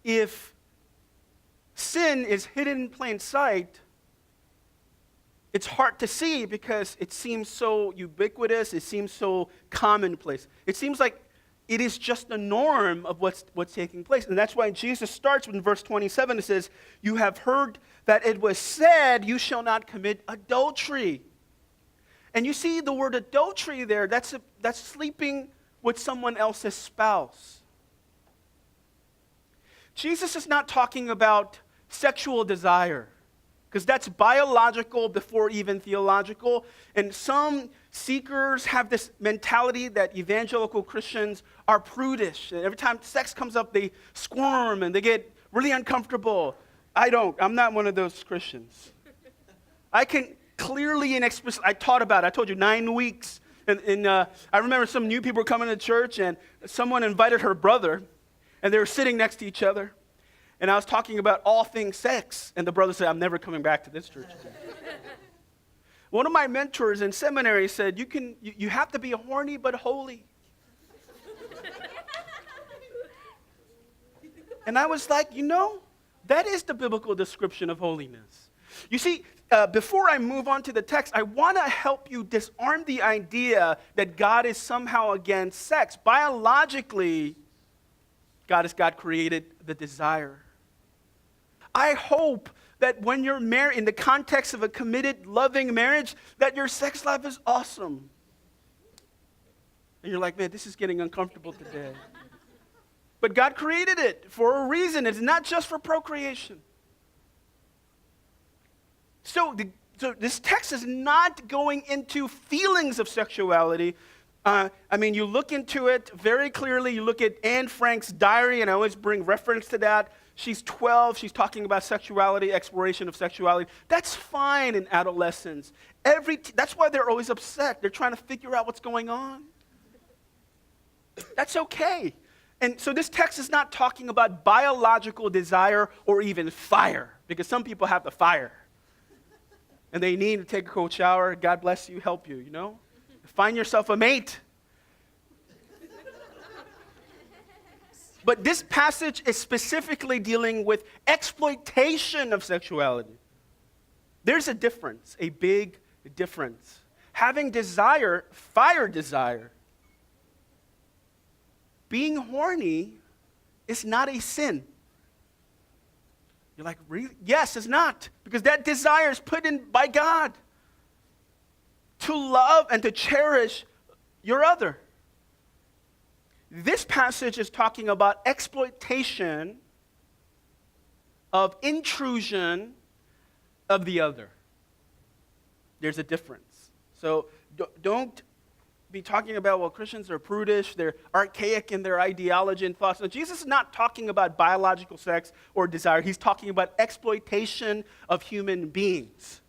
if sin is hidden in plain sight, it's hard to see because it seems so ubiquitous, it seems so commonplace. It seems like it is just the norm of what's taking place. And that's why Jesus starts with verse 27. It says, "You have heard that it was said, you shall not commit adultery." And you see the word adultery there, that's sleeping with someone else's spouse. Jesus is not talking about sexual desire, because that's biological before even theological. And some seekers have this mentality that evangelical Christians are prudish. And every time sex comes up, they squirm and they get really uncomfortable. I don't. I'm not one of those Christians. I can clearly and explicitly, I taught about it. I told you 9 weeks. And I remember some new people were coming to church, and someone invited her brother, and they were sitting next to each other. And I was talking about all things sex, and the brother said, "I'm never coming back to this church again." One of my mentors in seminary said, you have to be horny but holy. And I was like, that is the biblical description of holiness. You see, before I move on to the text, I want to help you disarm the idea that God is somehow against sex. Biologically, God created the desire. I hope that when you're married, in the context of a committed, loving marriage, that your sex life is awesome. And you're like, man, this is getting uncomfortable today. But God created it for a reason. It's not just for procreation. So this text is not going into feelings of sexuality. You look into it very clearly. You look at Anne Frank's diary, and I always bring reference to that. She's 12. She's talking about sexuality, exploration of sexuality. That's fine in adolescence. That's why they're always upset. They're trying to figure out what's going on. That's okay. And so this text is not talking about biological desire or even fire, because some people have the fire. And they need to take a cold shower. God bless you, help you, Find yourself a mate. But this passage is specifically dealing with exploitation of sexuality. There's a difference, a big difference. Having desire, fire desire. Being horny is not a sin. You're like, really? Yes, it's not. Because that desire is put in by God to love and to cherish your other. This passage is talking about exploitation of intrusion of the other. There's a difference. So don't be talking about, well, Christians are prudish, they're archaic in their ideology and thoughts. No, Jesus is not talking about biological sex or desire. He's talking about exploitation of human beings.